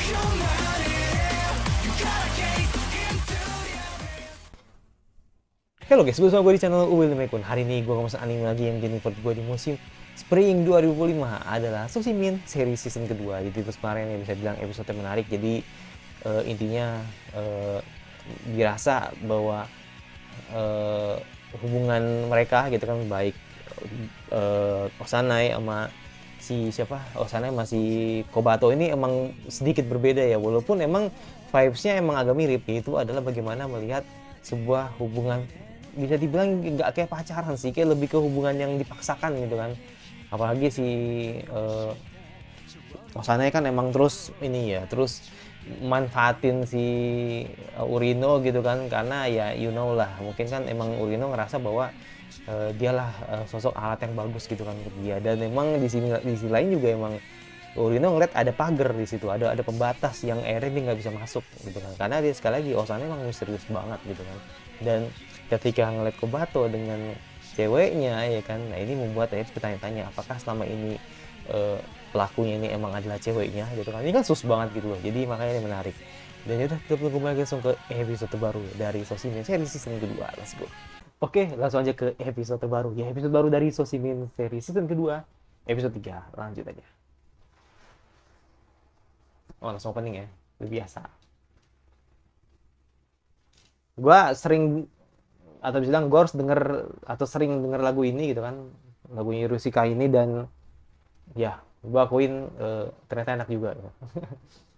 Halo guys, bersama gue di channel Uwil Mekun. Hari ini gue ngomongin anime lagi yang jadi favorit gue di musim Spring 2005 adalah Sosimin seri season kedua. Jadi terus kemarin ya bisa bilang episode menarik. Jadi intinya dirasa bahwa hubungan mereka gitu kan baik Osanai sama si siapa Osanai masih Kobato ini emang sedikit berbeda ya, walaupun emang vibes-nya emang agak mirip. Itu adalah bagaimana melihat sebuah hubungan, bisa dibilang nggak kayak pacaran sih, kayak lebih ke hubungan yang dipaksakan gitu kan. Apalagi si Osanai kan emang terus ini ya, terus manfaatin si Urino gitu kan, karena ya you know lah, mungkin kan emang Urino ngerasa bahwa dialah sosok alat yang bagus gitu kan untuk dia. Dan emang di sisi lain juga emang Urino ngeliat ada pagar di situ, ada pembatas yang akhirnya dia nggak bisa masuk gitu kan, karena dia sekali lagi Osanai emang misterius banget gitu kan. Dan ketika ngeliat Kobato dengan ceweknya ya kan, nah ini membuat Air bertanya-tanya apakah selama ini eh, pelakunya ini emang adalah ceweknya gitu kan. Ini kan sus banget gitu loh, jadi makanya ini menarik. Dan yaudah, kita tunggu lagi langsung ke episode terbaru dari Sosimin seri season kedua. Let's go. Oke, langsung aja ke episode terbaru ya, episode baru dari Sosimin seri season kedua, episode 3. Lanjut aja. Oh, langsung opening ya, udah biasa. Gua sering, atau bisa bilang gue harus denger atau sering denger lagu ini gitu kan, lagunya Rusika ini. Dan ya gue akuin ternyata enak juga gitu.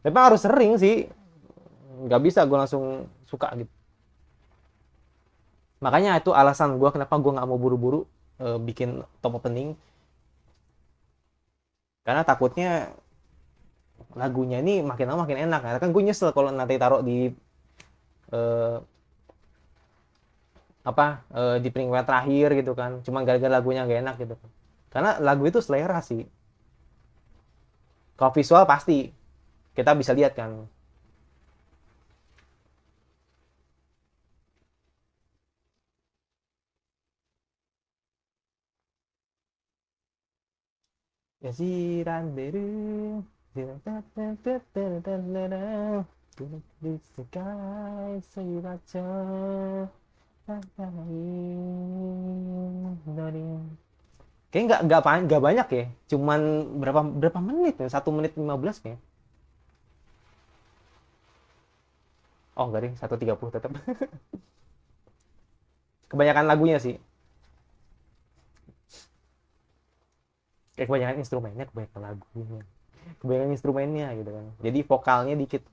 Memang harus sering sih, nggak bisa gue langsung suka gitu. Makanya itu alasan gue kenapa gue nggak mau buru-buru bikin top opening, karena takutnya lagunya ini makin lama makin enak. Karena kan gue nyesel kalau nanti taruh di eh, di peringkat terakhir gitu kan, cuma gara-gara lagunya gak enak gitu kan. Karena lagu itu selera sih. Kalau visual pasti kita bisa lihat kan. Ya si Randeru di sky Sriracha kayak nggak banyak ya, cuman berapa berapa menit ya, 1 menit 15 ya. Oh enggak deh, 1:30 tetap. Kebanyakan lagunya sih, kayak kebanyakan instrumennya, kebanyakan lagunya, kebanyakan instrumennya gitu kan, jadi vokalnya dikit.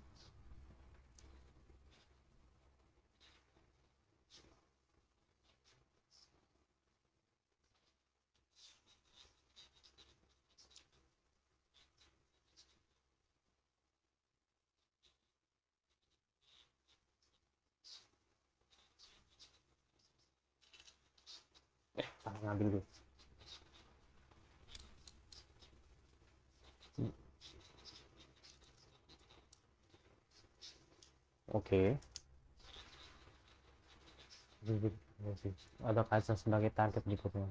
Salah ngambil dulu. Oke. Ada Kaisan sebagai target berikutnya.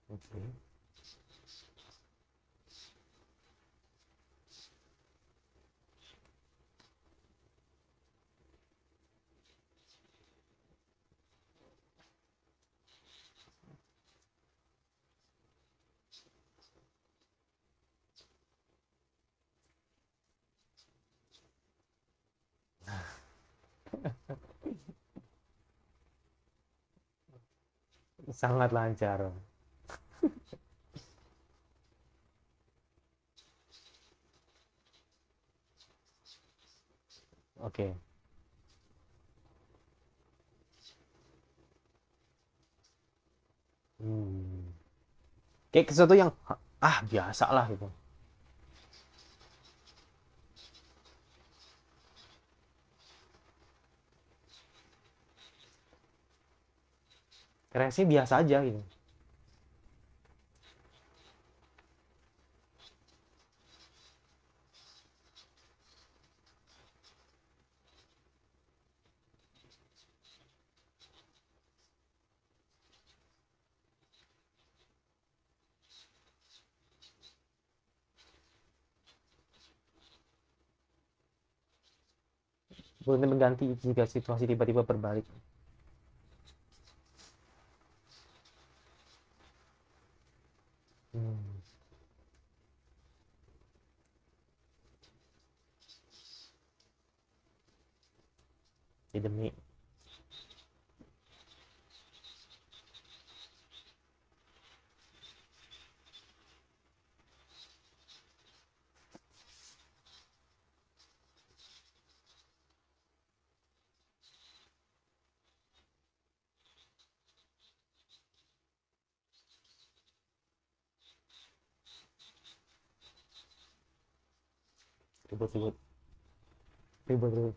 Oke. Sangat lancar. Oke. Hmm. Kayak sesuatu yang biasa lah gitu. Kreasi biasa aja gitu. boleh mengganti jika situasi tiba-tiba berbalik. Hmm. Ya demi ribut-ribut, ribut-ribut.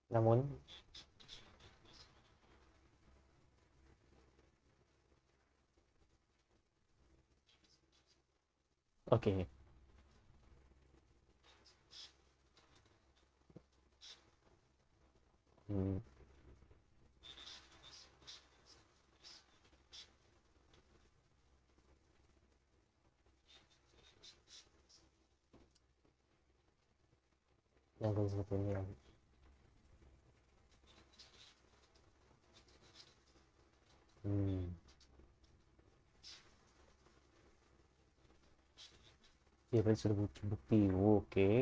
Namun, oke. Okay. Hmm. Yang kayak seperti ini ya. Hmm. Ya berarti sudah bukti. Oke. Okay.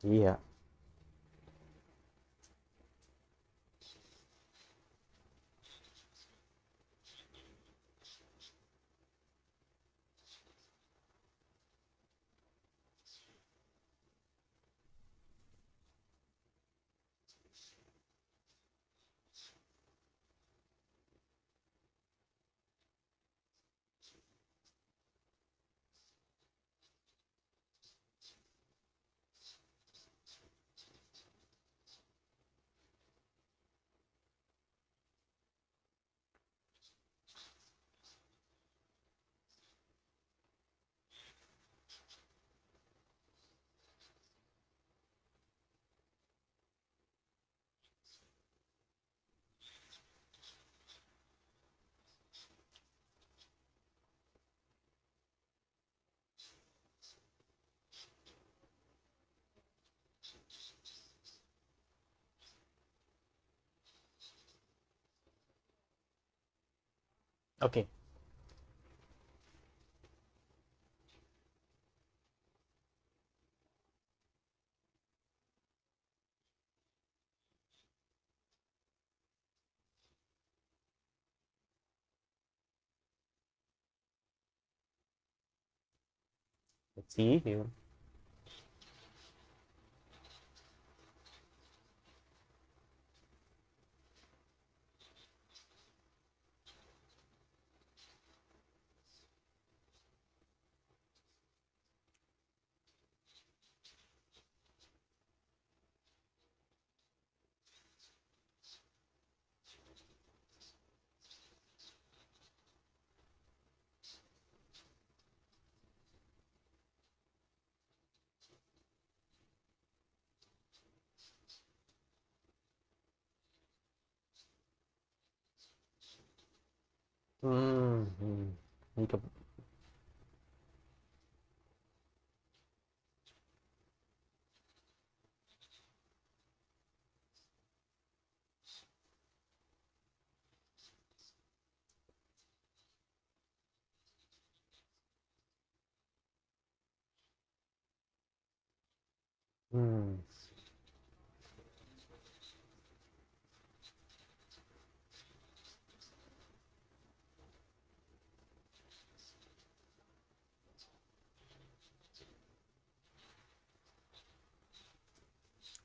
Iya. Oke. Okay. Let's see here. Hmm. Hmm. Ini ke, hmm.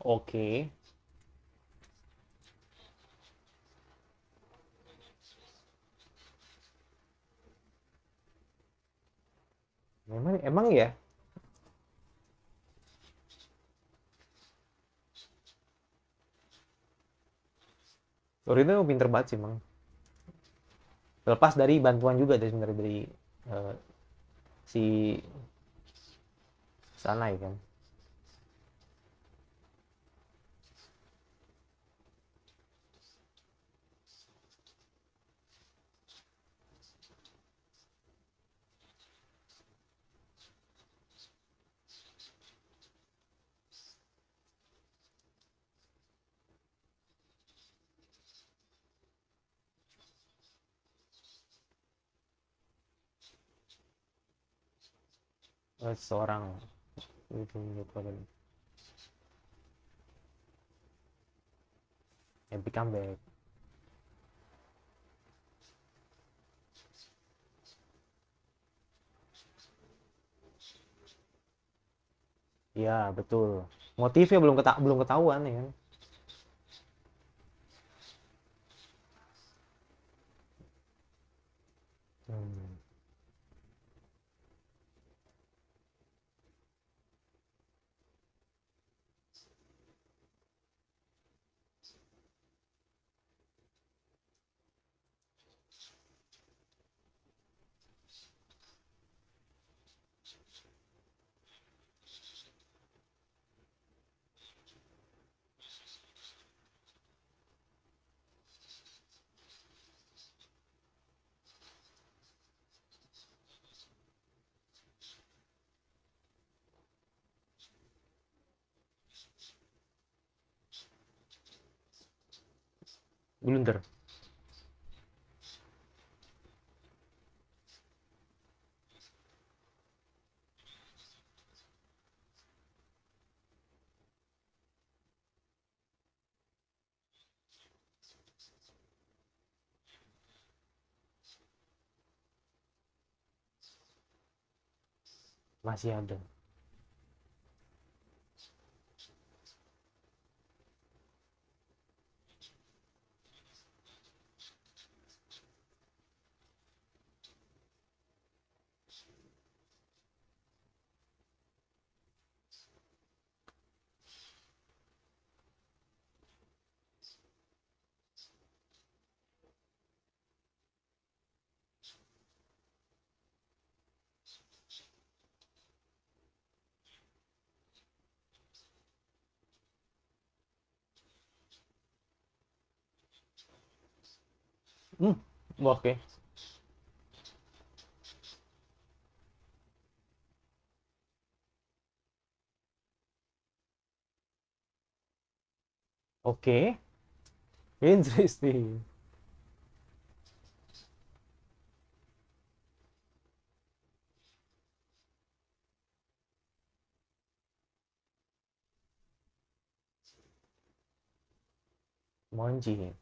Oke. Okay. Emang ya. Lorino pinter banget sih, Mang. Lepas dari bantuan juga dari sebenarnya dari uh, si sana ya kan. seseorang itu merupakan happy comeback. Ya betul, motifnya belum ketahuan ya kan. Hmm. Blunder. Masih ada. Hmm. Oke. Oke. Interesting. Monji.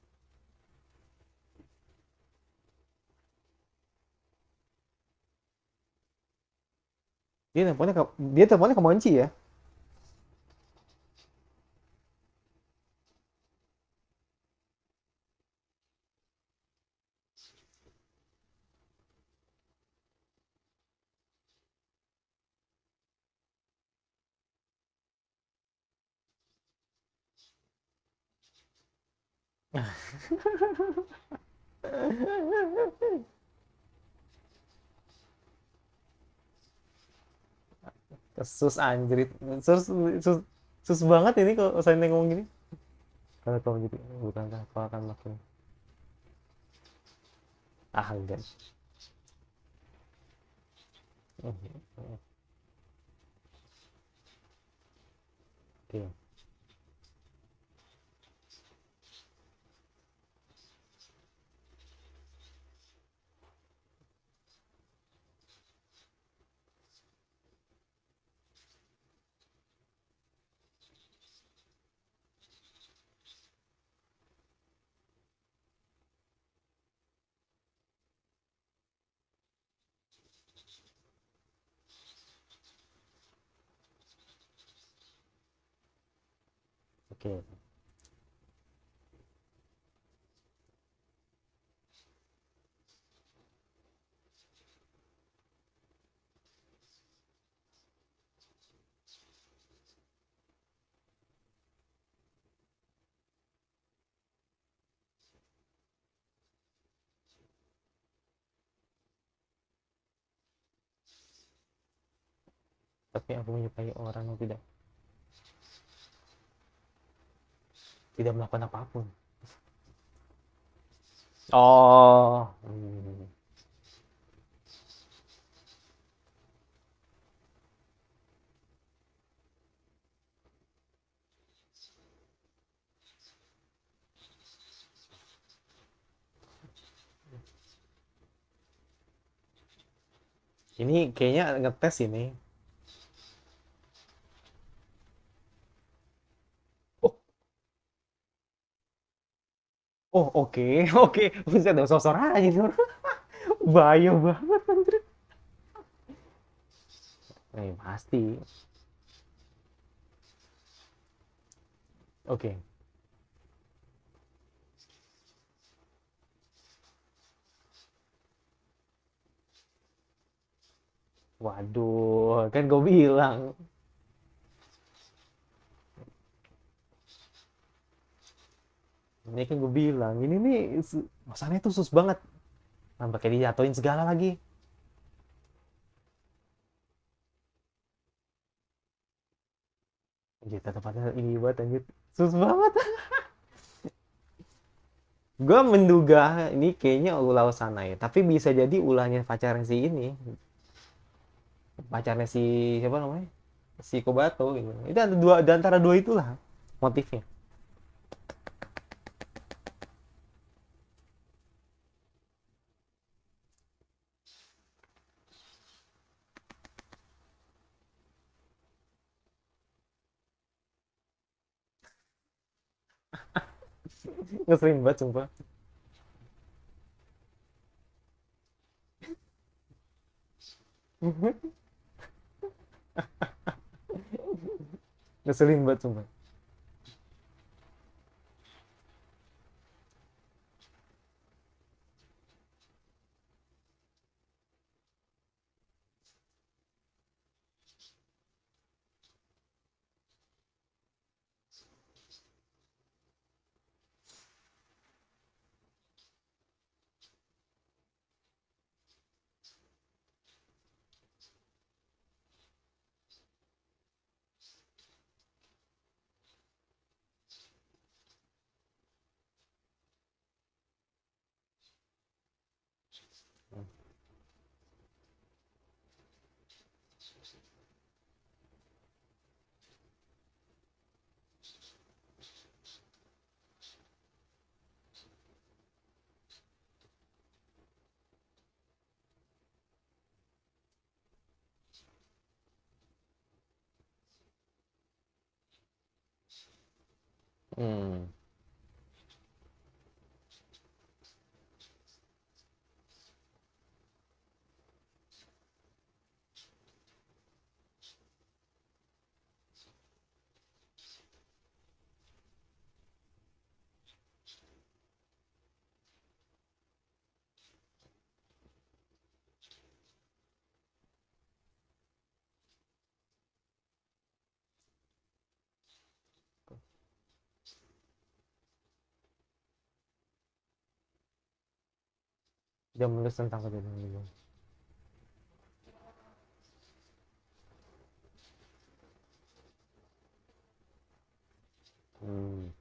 Dia teleponnya ke Monci ya. Sus anjrit. Sus, sus, sus banget ini kalau saya ngomong gini. Kalau kamu gitu, bukan kau akan makin enggak. Oke, oke, tapi aku menyukai orang yang tidak melakukan apapun. Oh, ini kayaknya ngetes ini. Oh, oke, oke. Buset, udah sosor aja nih orang. Bahaya banget, anjir. Pasti. Oke. Waduh, kan gue bilang. Ini kan gue bilang. Ini nih, masalahnya tuh sus banget. Sampai kayak dijatuhin segala lagi. Anjir, tepatnya ini banget, anjir. Sus banget. Gue menduga ini kayaknya ulah sana ya. Tapi bisa jadi ulahnya pacarnya si ini. Pacarnya si siapa namanya? Si Kobato gitu. Itu ada dua, di antara dua itulah motifnya. Ngeselin banget sumpah. Ngeselin banget sumpah. Hmm, dia menulis tentang kejadian itu. Hmm.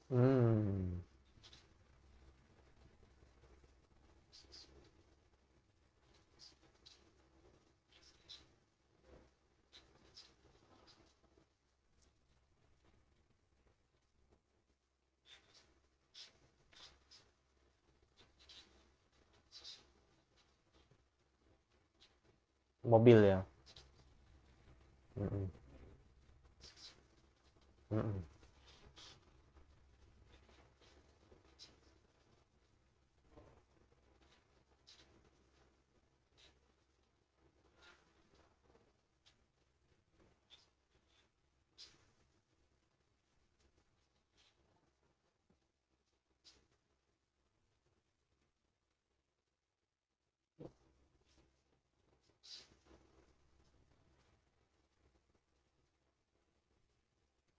Hmm. Mobil ya. Hmm. Hmm.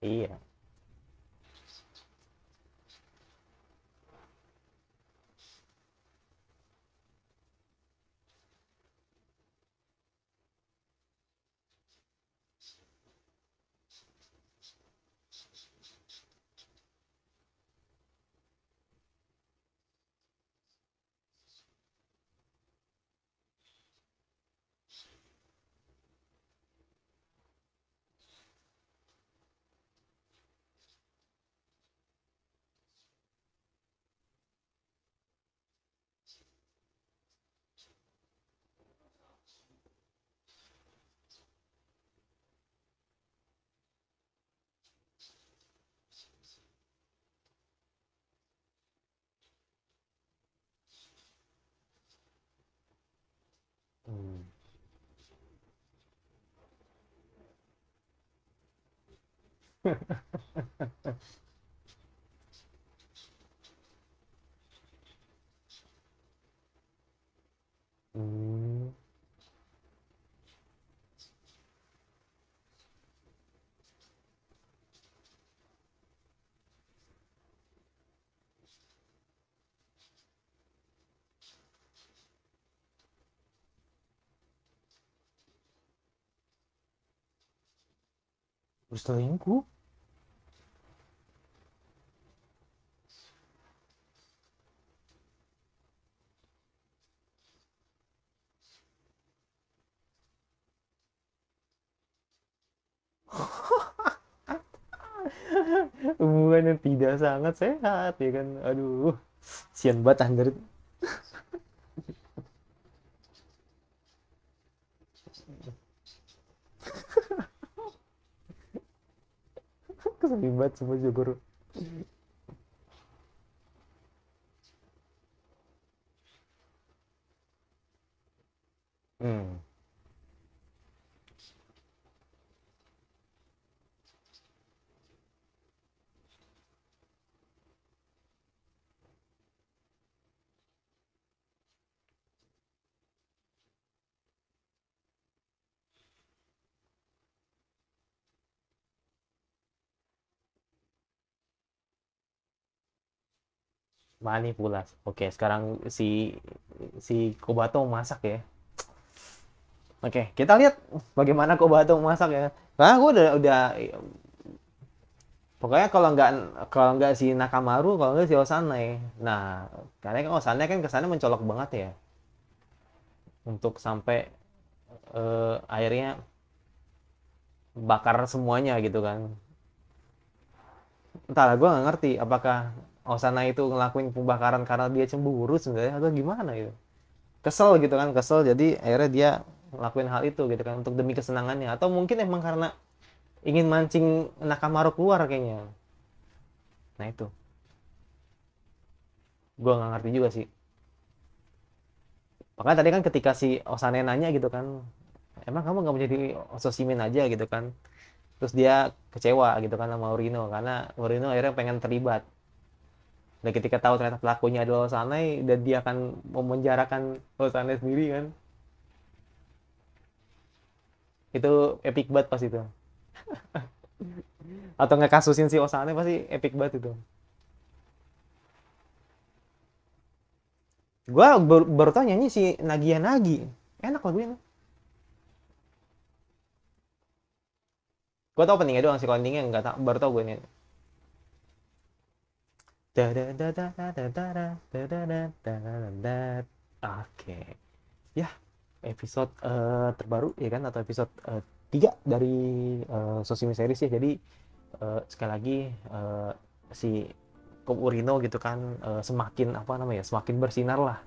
Iya. Hmm. Berselingkuh? Hubungan yang tidak sangat sehat ya kan. Aduh, sian banget anjir. Keselin banget sama Jogoro. Hmm. Manipulasi. Oke, sekarang si si Kobato masak ya. Oke, kita lihat bagaimana Kobato masak ya. Nah, gue udah pokoknya kalau nggak si Nakamaru, kalau nggak si Osanai. Nah, karena kan Osanai kan kesannya mencolok banget ya untuk sampai akhirnya bakar semuanya gitu kan. Entahlah, gue nggak ngerti apakah Osana itu ngelakuin pembakaran karena dia cemburu sebenarnya atau gimana gitu. Kesel gitu kan, kesel jadi akhirnya dia ngelakuin hal itu gitu kan untuk demi kesenangannya atau mungkin emang karena ingin mancing Nakamaru keluar kayaknya. Nah itu, gue nggak ngerti juga sih. Makanya tadi kan ketika si Osane nanya gitu kan, emang kamu nggak mau jadi Ososhimin aja gitu kan. Terus dia kecewa gitu kan sama Urino karena Urino akhirnya pengen terlibat. Dan ketika tahu ternyata pelakunya adalah Osanai dan dia akan memenjarakan Osanai sendiri kan, itu epic banget pas itu. Atau ngekasusin si Osanai pasti epic banget itu. Gua baru tau nyanyi si Nagia Nagi. Enak lagunya. Gua tau pentingnya doang, si endingnya nggak tau, baru tau gue ini. Oke. Ya, episode terbaru ya kan atau episode 3 dari Sosimi series ya. Jadi sekali lagi si Urino gitu kan semakin apa namanya semakin bersinar lah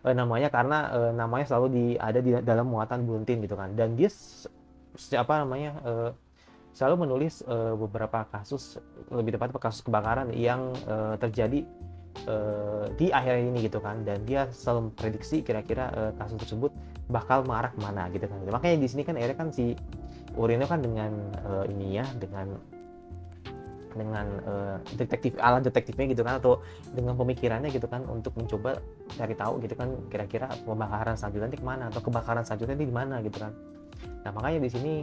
namanya karena namanya selalu ada di dalam muatan Buntin gitu kan dan dia apa namanya selalu menulis beberapa kasus lebih tepat kasus kebakaran yang terjadi di akhir ini gitu kan dan dia selalu memprediksi kira-kira kasus tersebut bakal mengarah kemana gitu kan makanya di sini kan akhirnya kan si Urino kan dengan ini ya dengan detektif ala detektifnya gitu kan atau dengan pemikirannya gitu kan untuk mencoba cari tahu gitu kan kira-kira pembakaran selanjutnya nanti kemana atau kebakaran selanjutnya nanti di mana gitu kan. Nah makanya di sini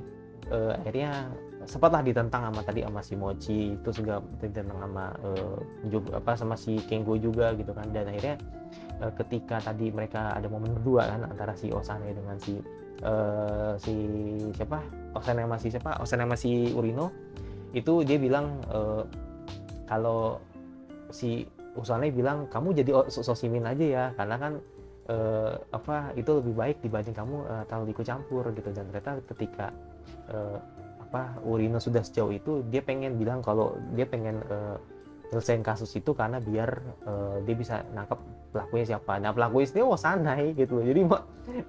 akhirnya sempatlah ditentang sama tadi sama si Mochi itu juga ditentang sama juga apa sama si Kengo juga gitu kan dan akhirnya ketika tadi mereka ada momen berdua kan antara si Osane dengan si siapa Osane sama si Urino itu dia bilang kalau si Usane bilang kamu jadi Sosimin aja ya karena kan apa itu lebih baik dibanding kamu terlalu ikut campur gitu dan ternyata ketika apa Urino sudah sejauh itu dia pengen bilang kalau dia pengen nyelesain kasus itu karena biar dia bisa nangkep pelakunya siapa. Nah pelakunya sendiri Osanai gitu jadi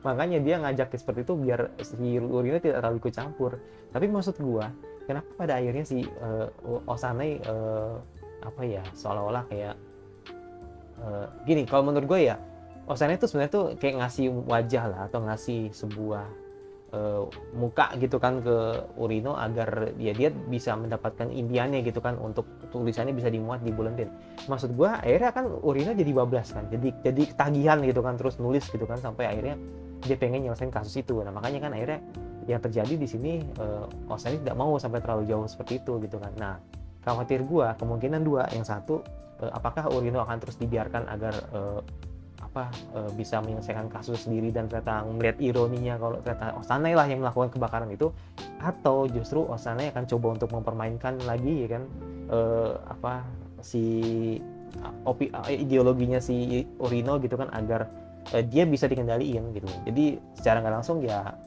makanya dia ngajak seperti itu biar si Urino tidak terlalu ikut campur. Tapi maksud gua kenapa pada akhirnya si Osanai apa ya seolah-olah kayak gini kalau menurut gue ya Osanai itu sebenarnya tuh kayak ngasih wajah lah atau ngasih sebuah muka gitu kan ke Urino agar ya dia bisa mendapatkan impiannya gitu kan, untuk tulisannya bisa dimuat di buletin. Maksud gua akhirnya kan Urino jadi bablas kan, jadi ketagihan gitu kan, terus nulis gitu kan, sampai akhirnya dia pengen nyelesain kasus itu. Nah makanya kan akhirnya yang terjadi di sini, Osani tidak mau sampai terlalu jauh seperti itu gitu kan. Nah khawatir gua kemungkinan dua, yang satu, apakah Urino akan terus dibiarkan agar bisa menyelesaikan kasus sendiri dan ternyata melihat ironinya kalau ternyata Osanai lah yang melakukan kebakaran itu, atau justru Osanai akan coba untuk mempermainkan lagi ya kan, si ideologinya si Urino gitu kan, agar dia bisa dikendaliin gitu. Jadi secara nggak langsung ya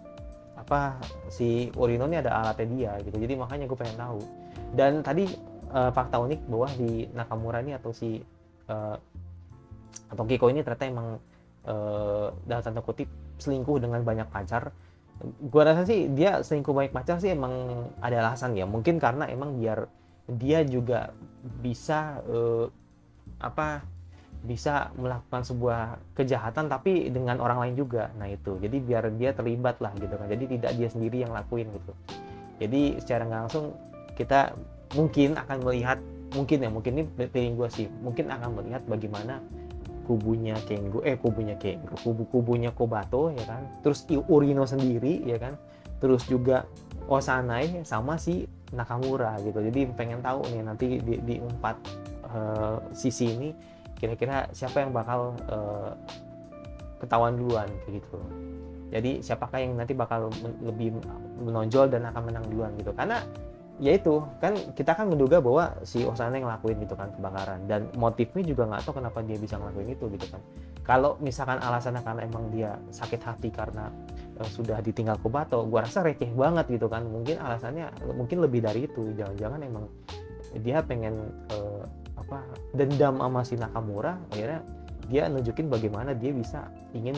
si Urino ini ada alatnya dia gitu. Jadi makanya gue pengen tahu. Dan tadi fakta unik bahwa di Nakamura ini atau Kiko ini ternyata emang dalam tanda kutip selingkuh dengan banyak pacar. Gua rasa sih dia selingkuh banyak pacar sih emang ada alasan ya, mungkin karena emang biar dia juga bisa bisa melakukan sebuah kejahatan tapi dengan orang lain juga. Nah itu, jadi biar dia terlibat lah gitu kan, jadi tidak dia sendiri yang lakuin gitu. Jadi secara nggak langsung kita mungkin akan melihat, mungkin ini feeling gue sih, mungkin akan melihat bagaimana kubunya Kobato ya kan, terus Urino sendiri ya kan, terus juga Osanai sama si Nakamura gitu. Jadi pengen tahu nih nanti di empat sisi ini kira-kira siapa yang bakal ketahuan duluan kayak gitu. Jadi siapakah yang nanti bakal lebih menonjol dan akan menang duluan gitu. Karena ya itu kan kita kan menduga bahwa si Osanai ngelakuin gitu kan kebakaran, dan motifnya juga nggak tahu kenapa dia bisa ngelakuin itu gitu kan. Kalau misalkan alasannya karena emang dia sakit hati karena sudah ditinggal Kobato, gua rasa receh banget gitu kan. Mungkin alasannya mungkin lebih dari itu, jangan-jangan emang dia pengen dendam sama si Nakamura, akhirnya dia nunjukin bagaimana dia bisa ingin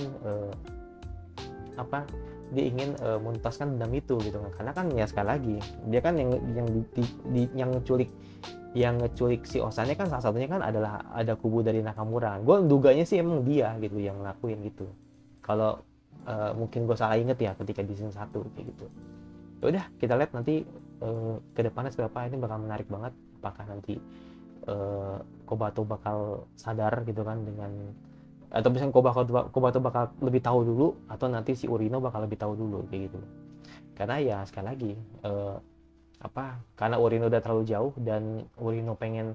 dia ingin menuntaskan dendam itu gitu kan. Karena kan ya sekali lagi dia kan yang ngeculik si Osanai kan salah satunya kan adalah ada kubu dari Nakamura. Gue duganya sih emang dia gitu yang ngelakuin gitu. Kalau mungkin gue salah inget ya ketika di season 1 kayak gitu. Ya udah kita lihat nanti ke depannya seperti apa. Ini bakal menarik banget, apakah nanti Kobato bakal sadar gitu kan dengan, atau misalnya Kobato bakal lebih tahu dulu, atau nanti si Urino bakal lebih tahu dulu kayak gitu. Karena ya sekali lagi karena Urino udah terlalu jauh dan Urino pengen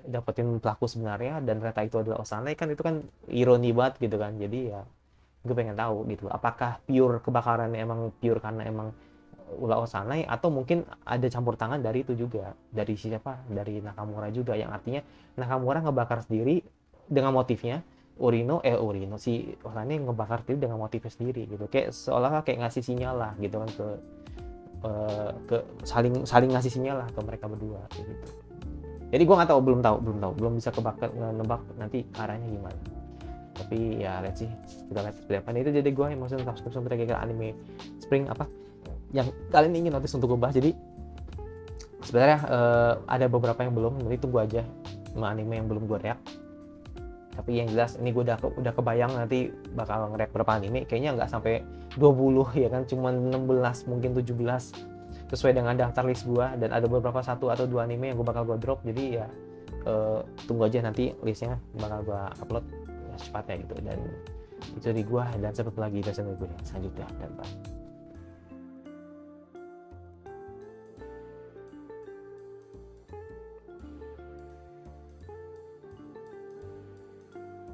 dapetin pelaku sebenarnya dan ternyata itu adalah Osanai, kan itu kan ironi banget gitu kan. Jadi ya gue pengen tahu gitu, apakah pure kebakarannya emang pure karena emang ulah Osanai, atau mungkin ada campur tangan dari itu juga, dari dari Nakamura juga, yang artinya Nakamura ngebakar sendiri dengan motifnya, Urino si Osanai ngebakar sendiri dengan motifnya sendiri gitu, kayak seolah kayak ngasih sinyal lah gitu kan ke saling ngasih sinyal lah ke mereka berdua gitu. Jadi gue nggak tahu, belum bisa nebak nanti arahnya gimana. Tapi ya lihat sih, kita lihat seperti apa. Itu jadi gue yang maksudnya subscription trigger anime Spring yang kalian ingin notice untuk gue bahas. Jadi sebenarnya ada beberapa yang belum, nanti tunggu aja anime yang belum gue react. Tapi yang jelas ini gue udah kebayang nanti bakal nge-react berapa anime. Kayaknya nggak sampai 20 ya kan, cuma 16 mungkin 17 sesuai dengan daftar list gue, dan ada beberapa 1 atau 2 anime yang bakal gue drop. Jadi ya tunggu aja nanti listnya bakal gue upload ya, secepatnya gitu. Dan itu dari gue, dan sampai lagi di gue selanjutnya, dan bye.